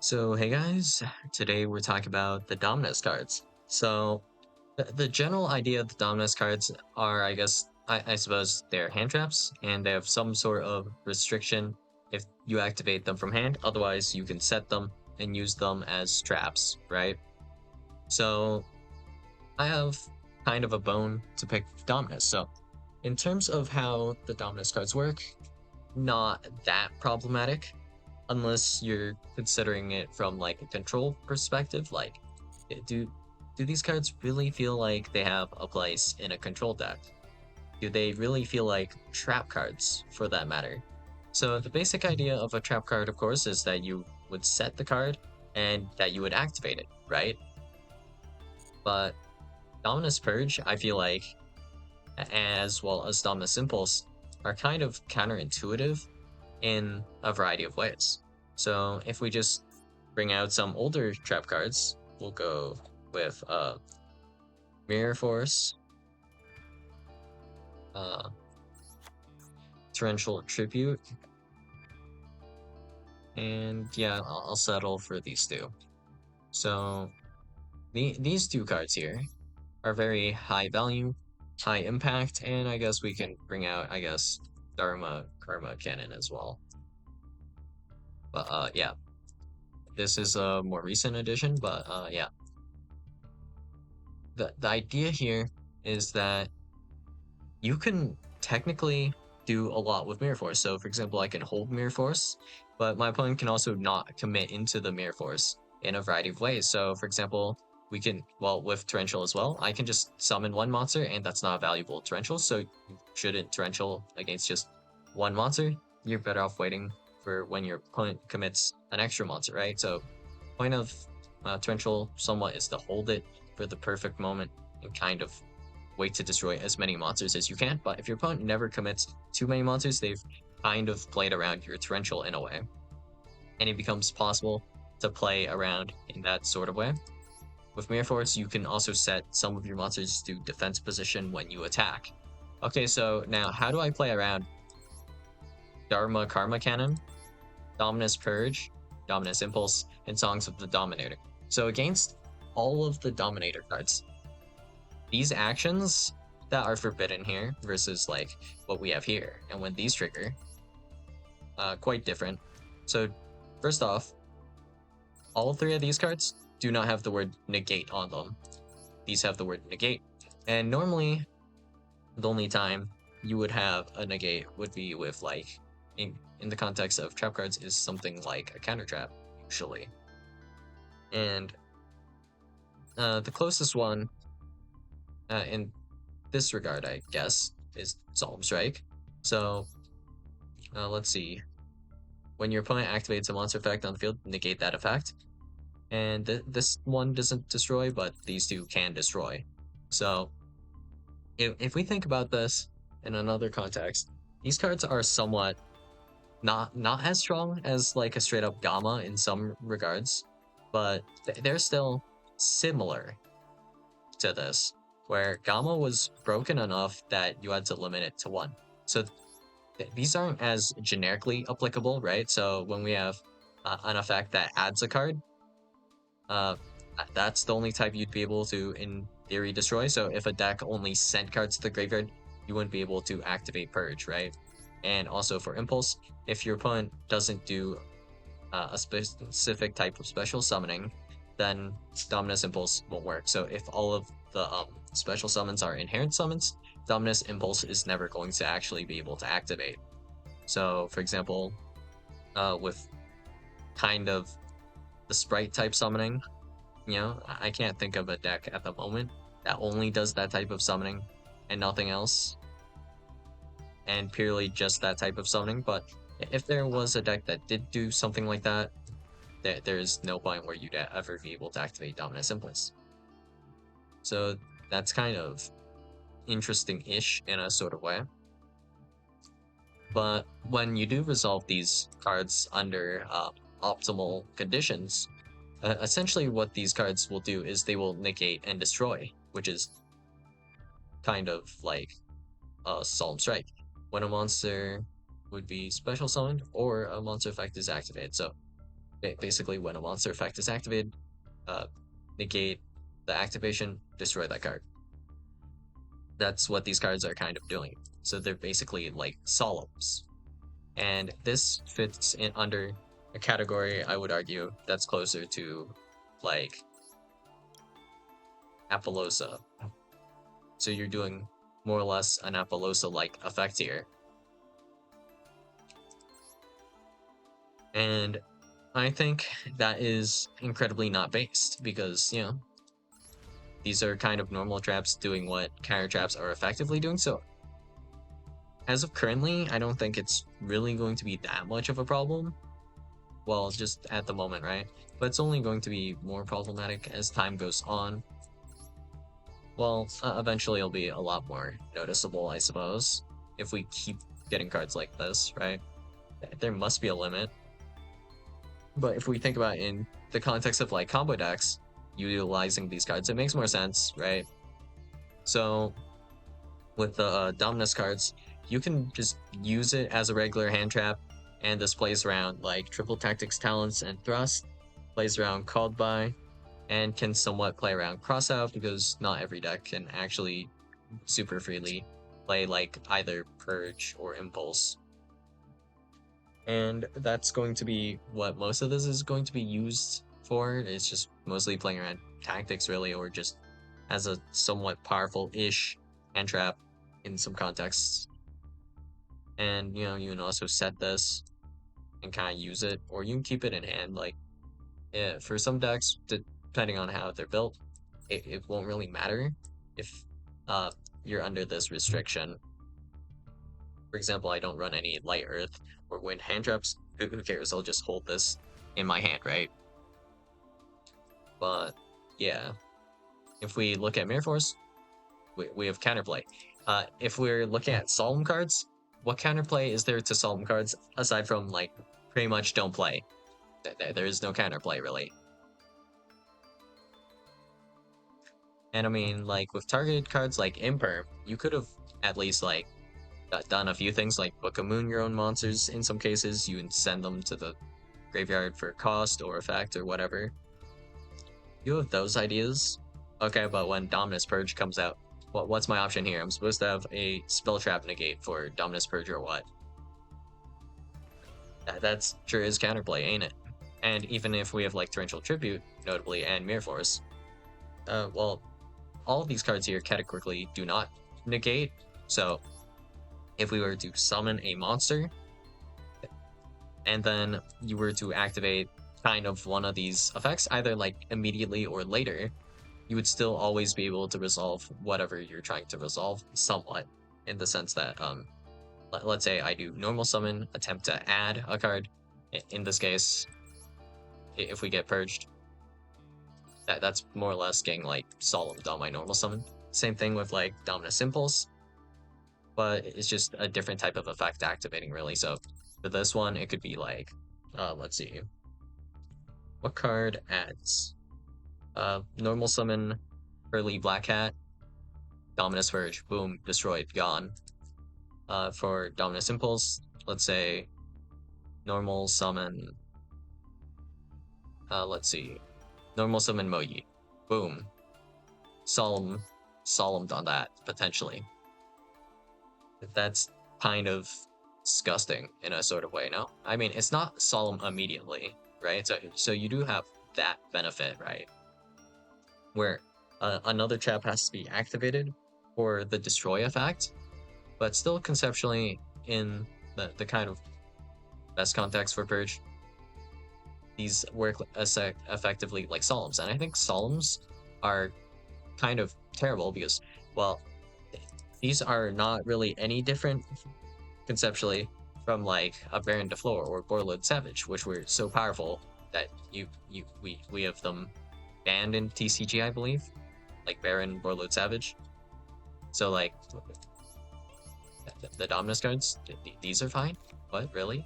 So, hey guys, today we're talking about the Dominus cards. So, the general idea of the Dominus cards are, I suppose, they're hand traps, and they have some sort of restriction if you activate them from hand. Otherwise, you can set them and use them as traps, right? So, I have kind of a bone to pick with Dominus. So, in terms of how the Dominus cards work, not that problematic unless you're considering it from like a control perspective. Like, do these cards really feel like they have a place in a control deck? Do they really feel like trap cards for that matter? So the basic idea of a trap card, of course, is that you would set the card and that you would activate it, right? But Dominus Purge, I feel like, as well as Dominus Impulse, are kind of counterintuitive in a variety of ways. So if we just bring out some older trap cards, we'll go with Mirror Force, uh, Torrential Tribute, and yeah, I'll settle for these two. So these two cards here are very high value, high impact, and I guess we can bring out, Daruma Karma Cannon as well. But yeah, this is a more recent edition, but yeah. The idea here is that you can technically do a lot with Mirror Force. So, for example, I can hold Mirror Force, but my opponent can also not commit into the Mirror Force in a variety of ways. So, for example, we can, well, with Torrential as well, I can just summon one monster, and that's not a valuable Torrential. So, you shouldn't Torrential against just one monster. You're better off waiting for when your opponent commits an extra monster, right? So, point of Torrential somewhat is to hold it for the perfect moment and kind of wait to destroy as many monsters as you can. But if your opponent never commits too many monsters, they've kind of played around your Torrential in a way. And it becomes possible to play around in that sort of way. With Mirror Force, you can also set some of your monsters to defense position when you attack. Okay, so now how do I play around Daruma Karma Cannon, Dominus Purge, Dominus Impulse, and Songs of the Dominator? So against all of the Dominator cards, these actions that are forbidden here versus like what we have here, and when these trigger, quite different. So first off, all three of these cards do not have the word negate on them. These have the word negate, and normally the only time you would have a negate would be with like in the context of trap cards is something like a counter trap usually, and the closest one in this regard, I guess, is Solemn Strike. So let's see. When your opponent activates a monster effect on the field, negate that effect. And this one doesn't destroy, but these two can destroy. So if we think about this in another context, these cards are somewhat not as strong as like a straight up Gamma in some regards, but they're still similar to this, where Gamma was broken enough that you had to limit it to one. So these aren't as generically applicable, right? So when we have an effect that adds a card, that's the only type you'd be able to, in theory, destroy. So if a deck only sent cards to the graveyard, you wouldn't be able to activate Purge, right? And also for Impulse, if your opponent doesn't do a specific type of special summoning, then Dominus Impulse won't work. So if all of the special summons are inherent summons, Dominus Impulse is never going to actually be able to activate. So, for example, with kind of the sprite type summoning, I can't think of a deck at the moment that only does that type of summoning and nothing else, and purely just that type of summoning. But if there was a deck that did do something like that, there's no point where you'd ever be able to activate Dominus Impulse. So that's kind of interesting-ish in a sort of way. But when you do resolve these cards under optimal conditions, essentially what these cards will do is they will negate and destroy, which is kind of like a Solemn Strike. When a monster would be special summoned or a monster effect is activated. So Basically, when a monster effect is activated, negate the activation, destroy that card. That's what these cards are kind of doing. So they're basically like solemns. And this fits in under a category, I would argue, that's closer to like Apollosa. So you're doing more or less an Apollosa-like effect here. And I think that is incredibly not based because, you know, these are kind of normal traps doing what counter traps are effectively doing. So as of currently, I don't think it's really going to be that much of a problem. Well, just at the moment, right? But it's only going to be more problematic as time goes on. Well, eventually it'll be a lot more noticeable, I suppose, if we keep getting cards like this, right? There must be a limit. But if we think about it in the context of like combo decks, utilizing these cards, it makes more sense, right? So with the Dominus cards, you can just use it as a regular hand trap, and this plays around like Triple Tactics Talents and Thrust, plays around Called By, and can somewhat play around Crossout because not every deck can actually super freely play like either Purge or Impulse. And that's going to be what most of this is going to be used for. It's just mostly playing around tactics, really, or just as a somewhat powerful-ish hand trap in some contexts. And, you know, you can also set this and kind of use it, or you can keep it in hand. Like, yeah, for some decks, depending on how they're built, it won't really matter if you're under this restriction. For example, I don't run any light earth or wind hand traps. Who cares? I'll just hold this in my hand, right? But yeah, if we look at Mirror Force, we have counterplay. If we're looking at solemn cards, what counterplay is there to solemn cards aside from like pretty much don't play? There is no counterplay really. And I mean, like with targeted cards like Imperm, you could have at least like done a few things like Book of Moon your own monsters. In some cases, you can send them to the graveyard for cost or effect or whatever. You have those ideas. Okay, but when Dominus Purge comes out, what's my option here? I'm supposed to have a spell trap negate for Dominus Purge or what? That's sure is counterplay, ain't it? And even if we have like Torrential Tribute, notably, and Mirror Force, well, all of these cards here categorically do not negate. So if we were to summon a monster, and then you were to activate kind of one of these effects, either like immediately or later, you would still always be able to resolve whatever you're trying to resolve somewhat, in the sense that let's say I do normal summon, attempt to add a card. In this case, if we get purged, that's more or less getting like solemned on my normal summon. Same thing with like Dominus Impulse, but it's just a different type of effect activating really. So for this one, it could be like, let's see, what card adds? Normal summon Early Black Hat, Dominus Verge, boom, destroyed, gone. For Dominus Impulse, let's say normal summon, let's see, normal summon Moyi, boom, solemned on that, potentially. That's kind of disgusting in a sort of way, no? I mean, it's not solemn immediately, right? So you do have that benefit, right? Where another trap has to be activated for the destroy effect, but still conceptually in the kind of best context for Purge, these work effectively like Solemns. And I think Solemns are kind of terrible because, well, these are not really any different conceptually from like a Baron de Flor or Borlord Savage, which were so powerful that we have them banned in TCG, I believe, like Baron, Borlord Savage. So like the Dominus cards, these are fine. What, really?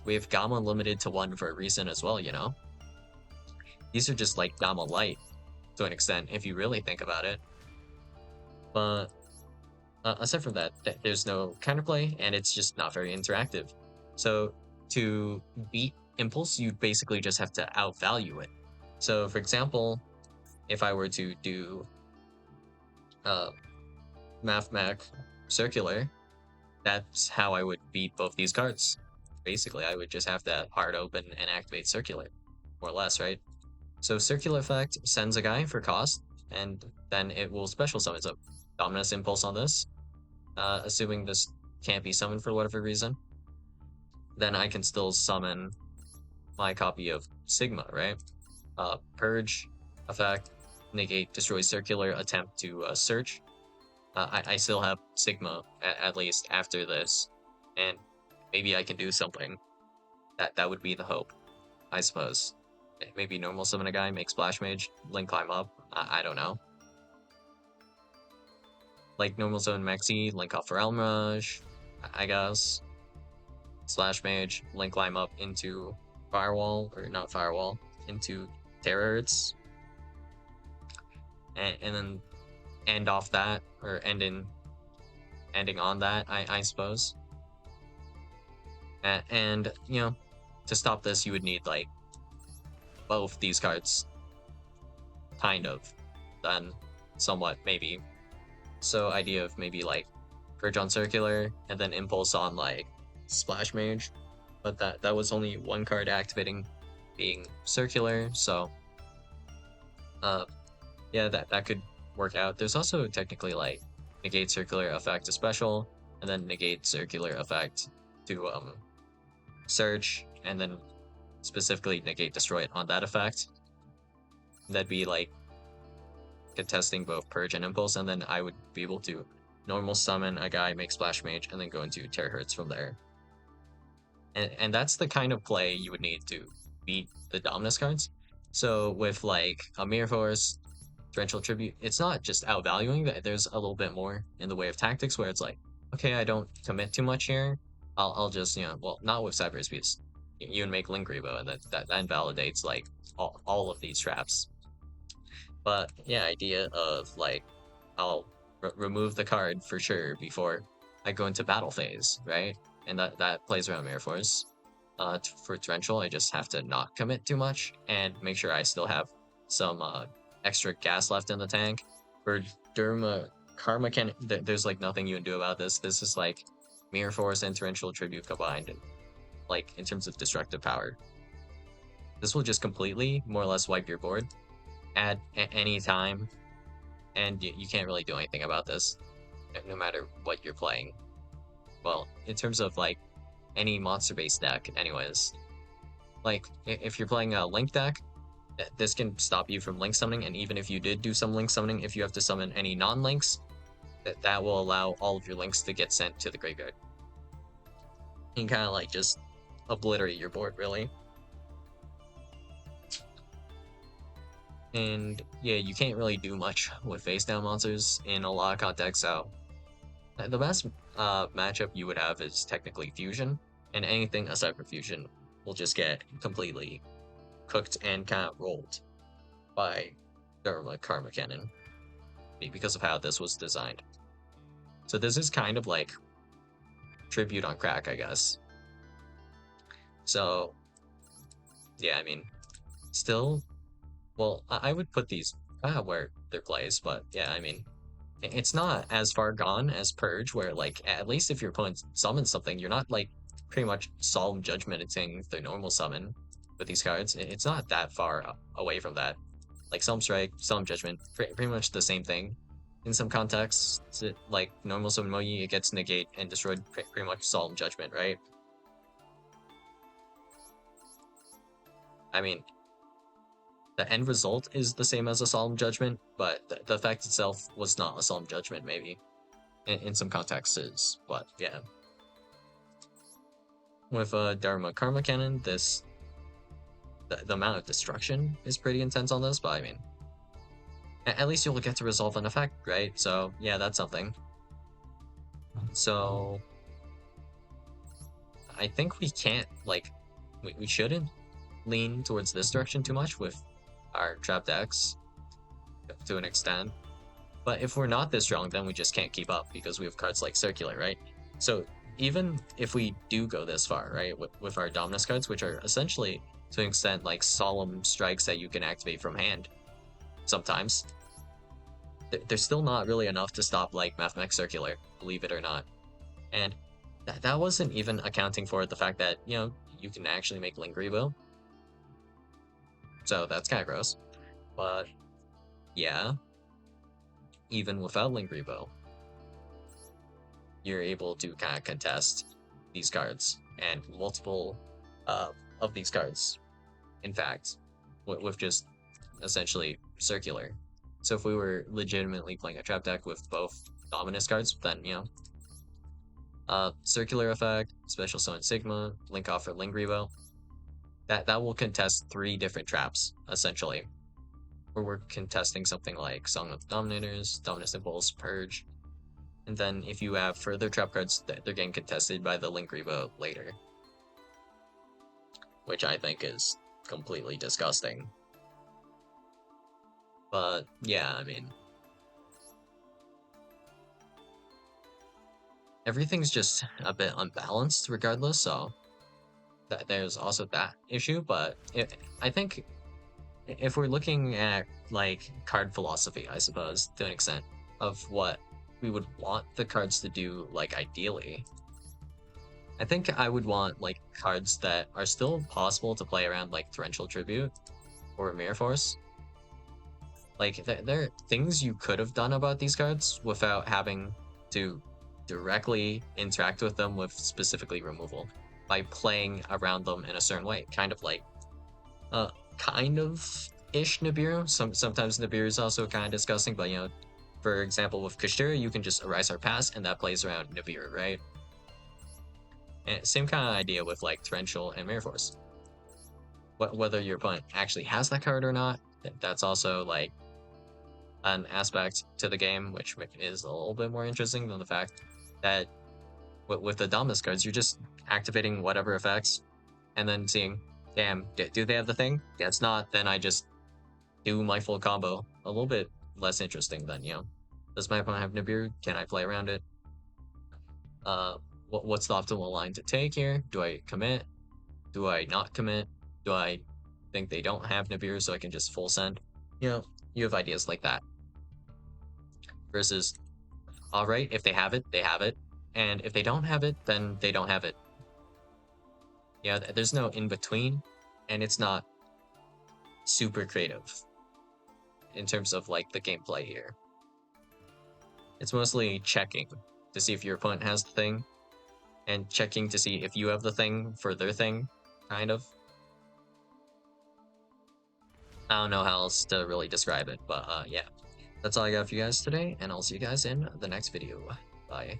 We have Gamma limited to 1 for a reason as well, you know? These are just like Gamma Light to an extent, if you really think about it. But aside from that, there's no counterplay, and it's just not very interactive. So to beat Impulse, you basically just have to outvalue it. So, for example, if I were to do Mathmech Circular, that's how I would beat both these cards. Basically, I would just have that hard open and activate Circular, more or less, right? So Circular Effect sends a guy for cost, and then it will special summon. So Dominus Impulse on this, assuming this can't be summoned for whatever reason, then I can still summon my copy of Sigma, right? Purge Effect, negate, destroy Circular, attempt to search. I still have Sigma, at least after this, and maybe I can do something. That would be the hope, I suppose. Maybe normal summon a guy, make Splash Mage, Link climb up. I don't know. Like normal summon Maxi, Link off for Realm Rush, I guess. Splash Mage, Link climb up into Firewall, or not Firewall, into Terahertz. And then end off that, or ending on that, I suppose. And, you know, to stop this, you would need, like, both these cards. Kind of. Then, somewhat, maybe. So, idea of maybe, like, Purge on Circular, and then Impulse on, like, Splash Mage. But that was only one card activating being Circular, so... yeah, that could work out. There's also technically, like, negate Circular Effect to Special, and then negate Circular Effect to, search, and then specifically negate destroy it on that effect. That'd be like contesting both Purge and Impulse, and then I would be able to normal summon a guy, make Splash Mage, and then go into Terahertz from there. And that's the kind of play you would need to beat the Dominus cards. So with like a Mirror Force, Torrential Tribute, it's not just outvaluing that. There's a little bit more in the way of tactics where it's like, okay, I don't commit too much here. I'll just, you know, well, not with Cyber Speeds. You would make Link Revo, and that invalidates like all of these traps. But yeah, idea of like, I'll remove the card for sure before I go into battle phase, right? And that plays around Mirror Force. For Torrential, I just have to not commit too much and make sure I still have some extra gas left in the tank. For Daruma Karma Cannon, there's like nothing you can do about this. This is like Mirror Force and Torrential Tribute combined, like in terms of destructive power. This will just completely, more or less, wipe your board at any time, and you can't really do anything about this, no matter what you're playing. Well, in terms of like any monster-based deck, anyways. Like if you're playing a Link deck, this can stop you from Link summoning, and even if you did do some Link summoning, if you have to summon any non-Links, that will allow all of your Links to get sent to the graveyard. You can kind of like just obliterate your board, really. And yeah, you can't really do much with face down monsters in a lot of contexts, so the best matchup you would have is technically Fusion, and anything aside from Fusion will just get completely cooked and kind of rolled by Daruma Karma Cannon because of how this was designed. So this is kind of like tribute on crack, I guess. So yeah, I mean, still, well, I would put these where they're placed, but yeah, I mean, it's not as far gone as Purge, where like at least if your opponent summons something, you're not like pretty much Solemn Judgmenting the normal summon with these cards. It's not that far away from that. Like Solemn Strike, Solemn Judgment, pretty much the same thing. In some contexts, like normal summon Moyi, it gets negate and destroyed pretty much Solemn Judgment, right? I mean, the end result is the same as a Solemn Judgment, but the effect itself was not a Solemn Judgment, maybe. In some contexts is, but yeah. With Daruma Karma Cannon, the amount of destruction is pretty intense on this, but I mean, at least you'll get to resolve an effect, right? So yeah, that's something. So I think we can't, like, we shouldn't lean towards this direction too much with our trap decks to an extent. But if we're not this strong, then we just can't keep up because we have cards like Circular, right? So even if we do go this far, right, with our Dominus cards, which are essentially to an extent like solemn strikes that you can activate from hand sometimes, they're still not really enough to stop like Mathematics Circular, believe it or not. And that wasn't even accounting for the fact that, you know, you can actually make Lingrivo. So that's kind of gross. But yeah, even without Lingrivo, you're able to kind of contest these cards and multiple of these cards, in fact, with just essentially circular. So if we were legitimately playing a trap deck with both Dominus cards, then, you know, circular effect, special summon Sigma, link off for Lingrivo, that will contest 3 different traps, essentially. Where we're contesting something like Song of Dominators, Dominus Impulse, Purge, and then if you have further trap cards, they're getting contested by the Lingrivo later. Which I think is completely disgusting. But yeah, I mean, everything's just a bit unbalanced regardless, so there's also that issue. But I think if we're looking at like card philosophy, I suppose, to an extent, of what we would want the cards to do, like ideally, I think I would want like cards that are still possible to play around, like Torrential Tribute or Mirror Force. Like there are things you could have done about these cards without having to directly interact with them with specifically removal by playing around them in a certain way, kind of like kind of ish Nibiru. Sometimes Nibiru is also kind of disgusting, but you know, for example, with Kashtira, you can just erase our past and that plays around Nibiru, right? And same kind of idea with like Torrential and Mirror Force. Whether your opponent actually has that card or not, that's also like an aspect to the game, which is a little bit more interesting than the fact that with the Dominus cards, you're just activating whatever effects and then seeing, damn, do they have the thing? Yeah, it's not, then I just do my full combo. A little bit less interesting than, you know, does my opponent have Nibiru? Can I play around it? What's the optimal line to take here? Do I commit? Do I not commit? Do I think they don't have Nibiru so I can just full send? You know, you have ideas like that. Versus, all right, if they have it, they have it. And if they don't have it, then they don't have it. Yeah, there's no in between, and it's not super creative in terms of like the gameplay here. It's mostly checking to see if your opponent has the thing, and checking to see if you have the thing for their thing, kind of. I don't know how else to really describe it, but yeah. That's all I got for you guys today, and I'll see you guys in the next video. Bye.